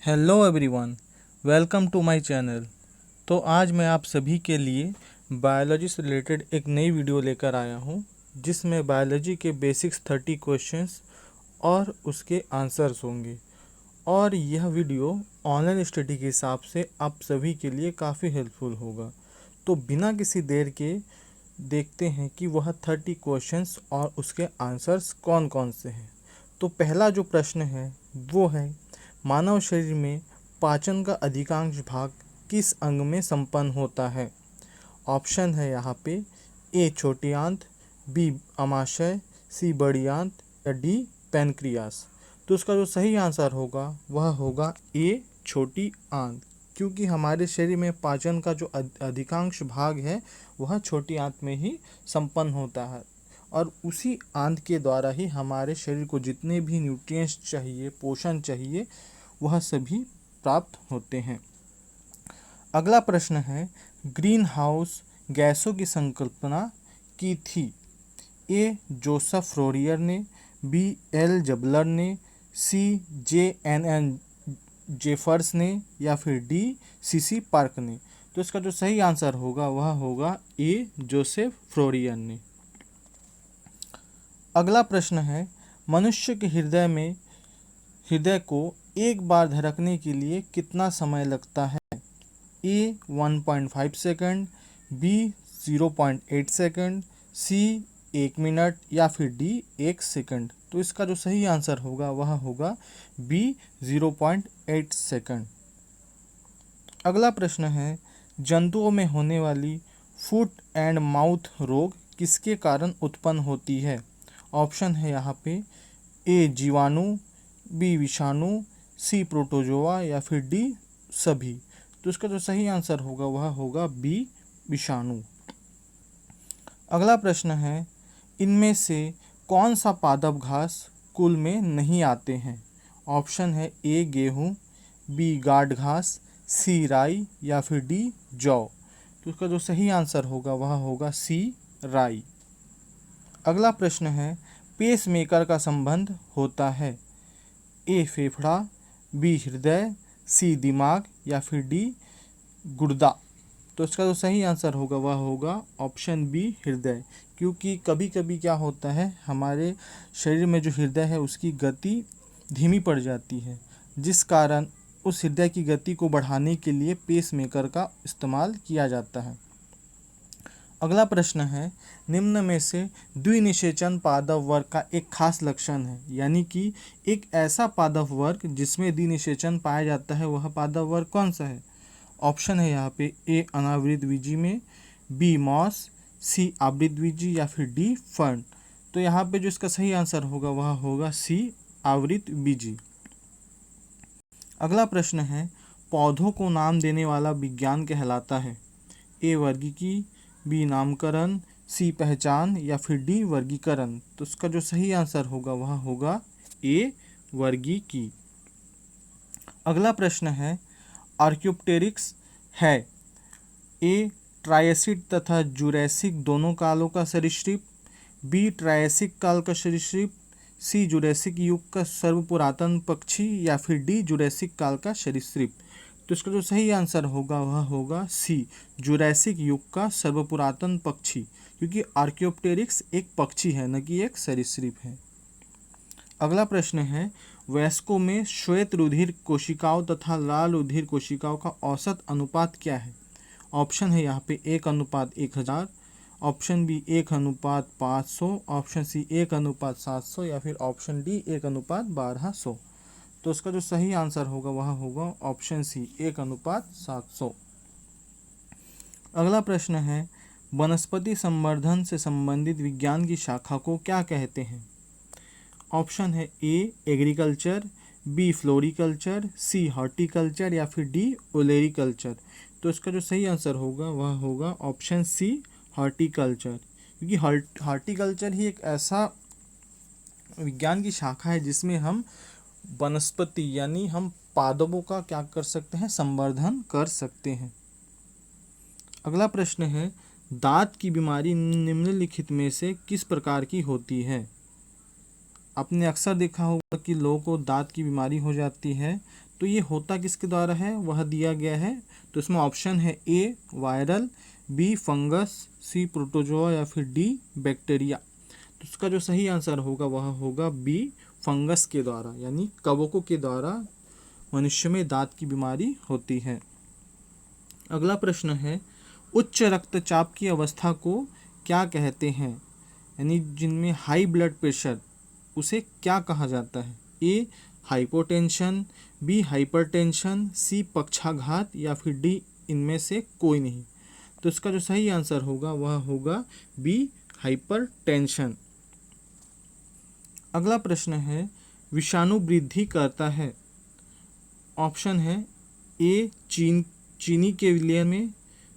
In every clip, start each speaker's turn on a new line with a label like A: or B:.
A: Hello everyone, welcome to my channel. तो आज मैं आप सभी के लिए बायोलॉजी से रिलेटेड एक नई वीडियो लेकर आया हूँ, जिसमें बायोलॉजी के बेसिक्स 30 क्वेश्चंस और उसके आंसर्स होंगे। और यह वीडियो ऑनलाइन स्टडी के हिसाब से आप सभी के लिए काफ़ी हेल्पफुल होगा। तो बिना किसी देर के देखते हैं कि वह 30 क्वेश्चंस और उसके आंसर्स कौन कौन से हैं। तो पहला जो प्रश्न है वो है, मानव शरीर में पाचन का अधिकांश भाग किस अंग में संपन्न होता है। ऑप्शन है यहाँ पे ए छोटी आंत, बी अमाशय, सी बड़ी आंत या डी पैनक्रियास। तो उसका जो सही आंसर होगा वह होगा ए छोटी आंत, क्योंकि हमारे शरीर में पाचन का जो अधिकांश भाग है वह छोटी आंत में ही संपन्न होता है, और उसी आंत के द्वारा ही हमारे शरीर को जितने भी न्यूट्रिएंट्स चाहिए, पोषण चाहिए, वह सभी प्राप्त होते हैं। अगला प्रश्न है, ग्रीन हाउस गैसों की संकल्पना की थी। ए जोसेफ फ्लोरियर ने, बी एल जबलर ने, सी JNN जेफर्स ने या फिर डी सीसी पार्क ने। तो इसका जो सही आंसर होगा वह होगा ए जोसेफ फ्लोरियर ने। अगला प्रश्न है, मनुष्य के हृदय को एक बार धड़कने के लिए कितना समय लगता है। ए 1.5 सेकंड, बी 0.8 सेकंड, सी 1 मिनट या फिर डी 1 सेकंड। तो इसका जो सही आंसर होगा वह होगा बी 0.8 सेकंड। अगला प्रश्न है, जंतुओं में होने वाली फुट एंड माउथ रोग किसके कारण उत्पन्न होती है। ऑप्शन है यहाँ पे ए जीवाणु, बी विषाणु, सी प्रोटोजोआ या फिर डी सभी। तो इसका जो सही आंसर होगा वह होगा बी विषाणु। अगला प्रश्न है, इनमें से कौन सा पादप घास कुल में नहीं आते हैं। ऑप्शन है ए गेहूँ, बी गाढ़ घास, सी राई या फिर डी जौ। तो इसका जो सही आंसर होगा वह होगा सी राई। अगला प्रश्न है, पेसमेकर का संबंध होता है। ए फेफड़ा, बी हृदय, सी दिमाग या फिर डी गुर्दा। तो इसका जो सही आंसर होगा वह होगा ऑप्शन बी हृदय, क्योंकि कभी कभी क्या होता है, हमारे शरीर में जो हृदय है उसकी गति धीमी पड़ जाती है, जिस कारण उस हृदय की गति को बढ़ाने के लिए पेसमेकर का इस्तेमाल किया जाता है। अगला प्रश्न है, निम्न में से द्विनिषेचन पादप वर्ग का एक खास लक्षण है, यानी कि एक ऐसा पादप वर्ग जिसमें द्विनिषेचन पाया जाता है, वह पादप वर्ग कौन सा है। ऑप्शन है यहाँ पे ए अनावृतबीजी में, बी मॉस, सी आवृतबीजी या फिर डी फर्न। तो यहाँ पे जो इसका सही आंसर होगा वह होगा सी आवृतबीजी। अगला प्रश्न है, पौधों को नाम देने वाला विज्ञान कहलाता है। ए वर्गीकी, बी नामकरण, सी पहचान या फिर डी वर्गीकरण। तो इसका जो सही आंसर होगा वह होगा ए वर्गीकी। अगला प्रश्न है, आर्क्योप्टेरिक्स है ए ट्रायसिक तथा जुरैसिक दोनों कालों का सरीसृप, बी ट्रायसिक काल का सरीसृप, सी जुरैसिक युग का सर्वपुरातन पक्षी या फिर डी जुरैसिक काल का सरीसृप। तो इसका जो सही आंसर होगा वह होगा सी जुरैसिक युग का सर्वपुरातन पक्षी, क्योंकि आर्क्योप्टेरिक्स एक पक्षी है, न कि एक सरीसृप है। अगला प्रश्न है, वयस्कों में श्वेत रुधिर कोशिकाओं तथा लाल रुधिर कोशिकाओं का औसत अनुपात क्या है। ऑप्शन है यहाँ पे 1:1000, ऑप्शन बी 1:500, ऑप्शन सी 1:700 या फिर ऑप्शन डी 1:1200। तो इसका जो सही आंसर होगा वह होगा ऑप्शन सी 1:700। अगला प्रश्न है, वनस्पति संवर्धन से संबंधित विज्ञान की शाखा को क्या कहते हैं। ऑप्शन है A agriculture, B floriculture, C horticulture या फिर डी ओलेरिकल्चर। तो इसका जो सही आंसर होगा वह होगा ऑप्शन सी हॉर्टिकल्चर, क्योंकि हॉर्टिकल्चर ही एक ऐसा विज्ञान की शाखा है जिसमें हम वनस्पति यानी हम पादपों का क्या कर सकते हैं, संवर्धन कर सकते हैं। अगला प्रश्न है, दांत की बीमारी निम्नलिखित में से किस प्रकार की होती है। आपने अक्सर देखा होगा कि लोगों को दांत की बीमारी हो जाती है, तो ये होता किसके द्वारा है वह दिया गया है। तो इसमें ऑप्शन है ए वायरल, बी फंगस, सी प्रोटोजोआ या फिर डी बैक्टीरिया। तो इसका जो सही आंसर होगा वह होगा बी फंगस के द्वारा, यानी कवकों के द्वारा मनुष्य में दांत की बीमारी होती है। अगला प्रश्न है उच्च रक्तचाप की अवस्था को क्या कहते हैं, यानी जिनमें हाई ब्लड प्रेशर, उसे क्या कहा जाता है। ए हाइपोटेंशन, बी हाइपरटेंशन, सी पक्षाघात या फिर डी इनमें से कोई नहीं। तो इसका जो सही आंसर होगा वह होगा बी हाइपरटेंशन। अगला प्रश्न है विषाणु वृद्धि करता है। ऑप्शन है ए चीनी के विलय में,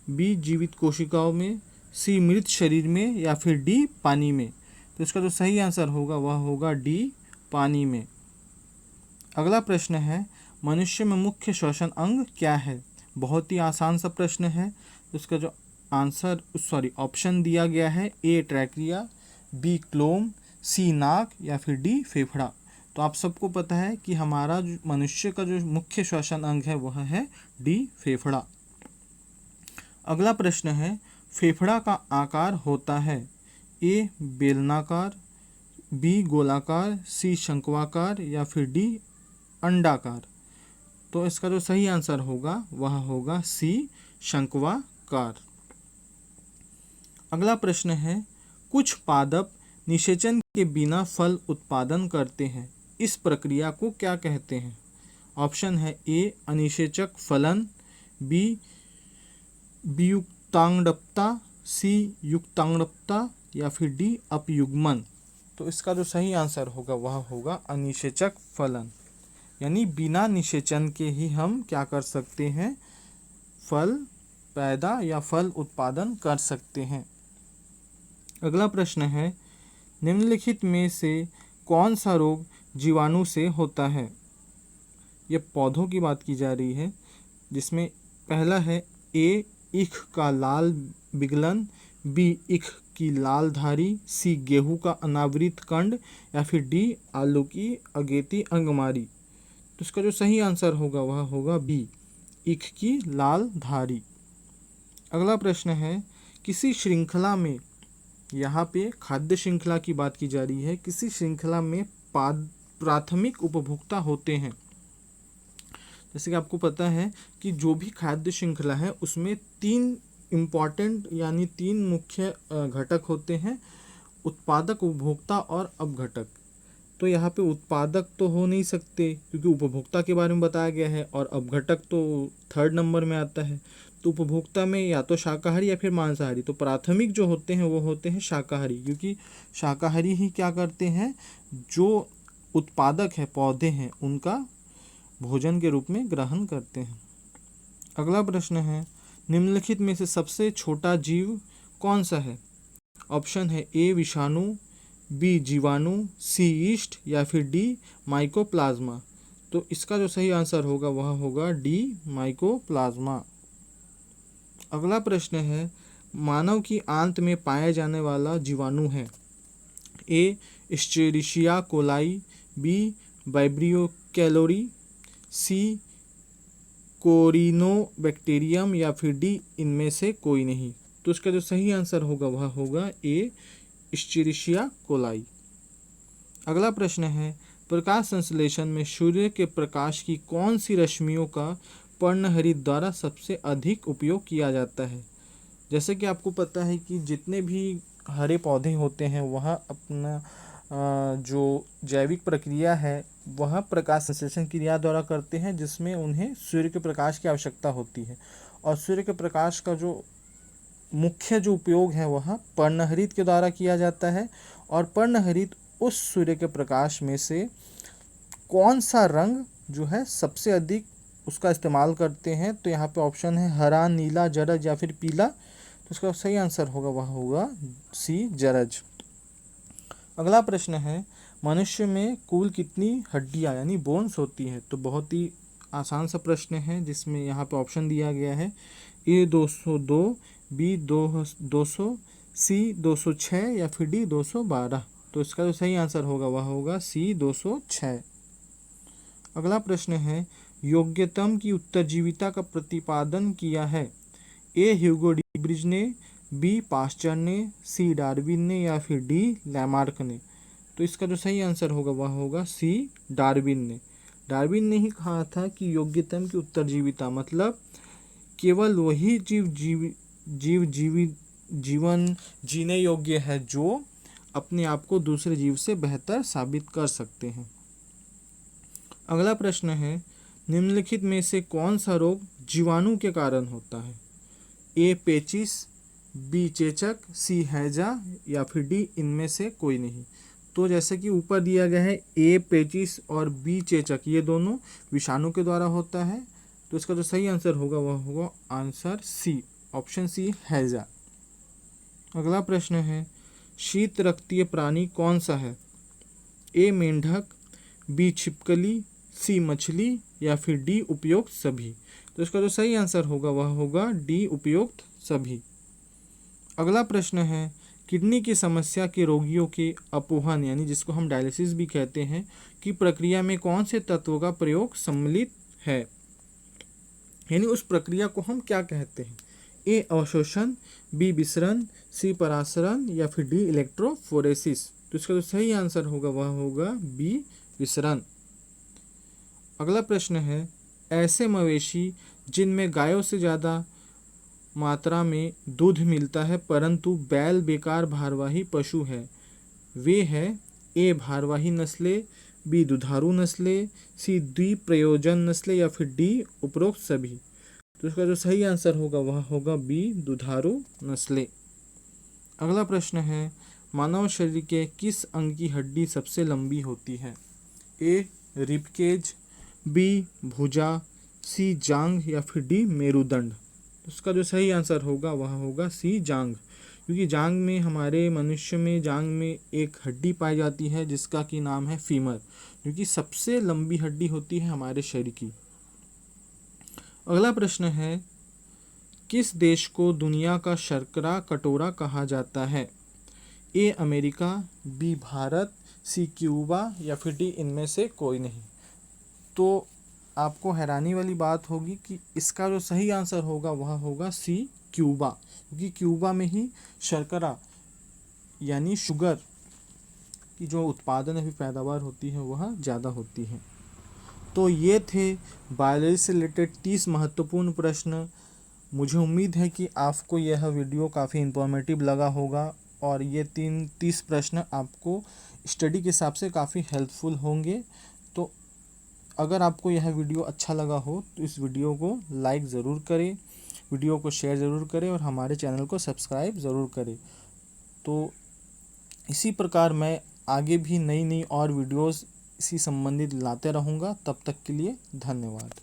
A: बी जीवित कोशिकाओं में, सी मृत शरीर में या फिर डी पानी में। तो इसका जो सही आंसर होगा वह होगा डी पानी में। अगला प्रश्न है मनुष्य में मुख्य श्वसन अंग क्या है। बहुत ही आसान सा प्रश्न है। तो इसका जो ऑप्शन दिया गया है ए ट्रैकिया, बी क्लोम, सी नाक या फिर डी फेफड़ा। तो आप सबको पता है कि हमारा जो मनुष्य का जो मुख्य श्वसन अंग है वह है डी फेफड़ा। अगला प्रश्न है फेफड़ा का आकार होता है ए बेलनाकार, बी गोलाकार, सी शंक्वाकार या फिर डी अंडाकार। तो इसका जो सही आंसर होगा वह होगा सी शंक्वाकार। अगला प्रश्न है कुछ पादप निषेचन के बिना फल उत्पादन करते हैं, इस प्रक्रिया को क्या कहते हैं। ऑप्शन है ए अनिषेचक फलन, बी वियुक्तांगडता, सी युक्तांगडता या फिर डी अपयुग्मन। तो इसका जो सही आंसर होगा वह होगा अनिषेचक फलन, यानी बिना निषेचन के ही हम क्या कर सकते हैं, फल पैदा या फल उत्पादन कर सकते हैं। अगला प्रश्न है निम्नलिखित में से कौन सा रोग जीवाणु से होता है। यह पौधों की बात की जा रही है, जिसमें पहला है ए ईख का लाल विगलन, बी ईख की लाल धारी, सी गेहूं का अनावृत कंड या फिर डी आलू की अगेती अंगमारी। तो इसका जो सही आंसर होगा वह होगा बी ईख की लाल धारी। अगला प्रश्न है किसी श्रृंखला में, यहाँ पे खाद्य श्रृंखला की बात की जा रही है, किसी श्रृंखला में प्राथमिक उपभोक्ता होते हैं। जैसे कि आपको पता है कि जो भी खाद्य श्रृंखला है उसमें तीन इम्पॉर्टेंट यानी तीन मुख्य घटक होते हैं, उत्पादक, उपभोक्ता और अपघटक। तो यहाँ पे उत्पादक तो हो नहीं सकते क्योंकि उपभोक्ता के बारे में बताया गया है, और अपघटक तो थर्ड नंबर में आता है। तो उपभोक्ता में या तो शाकाहारी या फिर मांसाहारी। तो प्राथमिक जो होते हैं वो होते हैं शाकाहारी, क्योंकि शाकाहारी ही क्या करते हैं, जो उत्पादक है पौधे हैं उनका भोजन के रूप में ग्रहण करते हैं। अगला प्रश्न है निम्नलिखित में से सबसे छोटा जीव कौन सा है। ऑप्शन है ए विषाणु, बी जीवाणु, सी ईस्ट या फिर डी माइकोप्लाज्मा। तो इसका जो सही आंसर होगा वह होगा डी माइकोप्लाज्मा। अगला प्रश्न है मानव की आंत में पाया जाने वाला जीवाणु है ए एस्चेरिशिया कोलाई, बी वाइब्रियो कैलोरी, सी कोरिनोबैक्टीरियम या फिर डी इनमें से कोई नहीं। तो इसका जो सही आंसर होगा वह होगा ए एस्चेरिशिया कोलाई। अगला प्रश्न है प्रकाश संश्लेषण में सूर्य के प्रकाश की कौन सी रश्मियों का पर्णहरित द्वारा सबसे अधिक उपयोग किया जाता है। जैसे कि आपको पता है कि जितने भी हरे पौधे होते हैं वह अपना जो जैविक प्रक्रिया है वह प्रकाश संश्लेषण क्रिया द्वारा करते हैं, जिसमें उन्हें सूर्य के प्रकाश की आवश्यकता होती है। और सूर्य के प्रकाश का जो मुख्य जो उपयोग है वह पर्णहरित के द्वारा किया जाता है। और पर्णहरित उस सूर्य के प्रकाश में से कौन सा रंग जो है सबसे अधिक उसका इस्तेमाल करते हैं। तो यहाँ पे ऑप्शन है हरा, नीला, जरज या फिर पीला। तो इसका सही आंसर होगा वह होगा सी जरज। अगला प्रश्न है मनुष्य में कुल कितनी हड्डियाँ यानी बोन्स होती हैं। तो बहुत ही आसान सा प्रश्न है, जिसमें यहाँ पे ऑप्शन दिया गया है ए 202, बी 200, सी 206 या फिर डी 212। तो इसका जो सही आंसर होगा वह होगा सी 206। अगला प्रश्न है योग्यतम की उत्तरजीविता का प्रतिपादन किया है? ए ह्यूगो डी ब्रिज ने, बी पास्चर ने, सी डार्विन ने या फिर डी लैमार्क ने। तो इसका जो सही आंसर होगा वह होगा सी डार्विन ने। डार्विन ने ही कहा था कि योग्यतम की उत्तरजीविता मतलब केवल वही जीवन जीने योग्य है जो अपने आप को दूसरे जीव से बेहतर साबित कर सकते हैं। अगला प्रश्न है, निम्नलिखित में से कौन सा रोग जीवाणु के कारण होता है? ए पेचिस, बी चेचक, सी हैजा या फिर डी इनमें से कोई नहीं। तो जैसे कि ऊपर दिया गया है ए पेचिस और बी चेचक ये दोनों विषाणु के द्वारा होता है, तो इसका जो सही आंसर होगा वह होगा आंसर सी, ऑप्शन सी हैजा। अगला प्रश्न है, शीत रक्तीय प्राणी कौन सा है? ए मेंढक, बी छिपकली, सी मछली या फिर डी उपयुक्त सभी। तो इसका जो सही आंसर होगा वह होगा डी उपयुक्त सभी। अगला प्रश्न है, किडनी की समस्या के रोगियों के अपोहन यानी जिसको हम डायलिसिस भी कहते हैं की प्रक्रिया में कौन से तत्वों का प्रयोग सम्मिलित है? यानी उस प्रक्रिया को हम क्या कहते हैं? ए अवशोषण, बी विसरण, सी परासरण या फिर डी इलेक्ट्रोफोरेसिस। तो इसका जो सही आंसर होगा वह होगा बी विसरण। अगला प्रश्न है, ऐसे मवेशी जिनमें गायों से ज़्यादा मात्रा में दूध मिलता है परंतु बैल बेकार भारवाही पशु है, वे है ए भारवाही नस्लें, बी दुधारू नस्लें, सी द्विप्रयोजन नस्लें या फिर डी उपरोक्त सभी। तो इसका जो सही आंसर होगा वह होगा बी दुधारू नस्लें। अगला प्रश्न है, मानव शरीर के किस अंग की हड्डी सबसे लंबी होती है? ए रिबकेज, बी भुजा, सी जांघ या फिर डी मेरुदंड। उसका जो सही आंसर होगा वह होगा सी जांघ, क्योंकि जांघ में हमारे मनुष्य में जांघ में एक हड्डी पाई जाती है जिसका कि नाम है फीमर, जो कि सबसे लंबी हड्डी होती है हमारे शरीर की। अगला प्रश्न है, किस देश को दुनिया का शर्करा कटोरा कहा जाता है? A America, B Bharat, C Cuba या फिर डी इनमें से कोई नहीं। तो आपको हैरानी वाली बात होगी कि इसका जो सही आंसर होगा वह होगा सी क्यूबा, क्योंकि क्यूबा में ही शर्करा यानी शुगर की जो उत्पादन है पैदावार होती है वह ज़्यादा होती है। तो ये थे बायोलॉजी से रिलेटेड 30 महत्वपूर्ण प्रश्न। मुझे उम्मीद है कि आपको यह वीडियो काफ़ी इन्फॉर्मेटिव लगा होगा और ये 30 प्रश्न आपको स्टडी के हिसाब से काफ़ी हेल्पफुल होंगे। तो अगर आपको यह वीडियो अच्छा लगा हो तो इस वीडियो को लाइक ज़रूर करें, वीडियो को शेयर ज़रूर करें और हमारे चैनल को सब्सक्राइब ज़रूर करें। तो इसी प्रकार मैं आगे भी नई और वीडियोस इसी संबंधित लाते रहूँगा। तब तक के लिए धन्यवाद।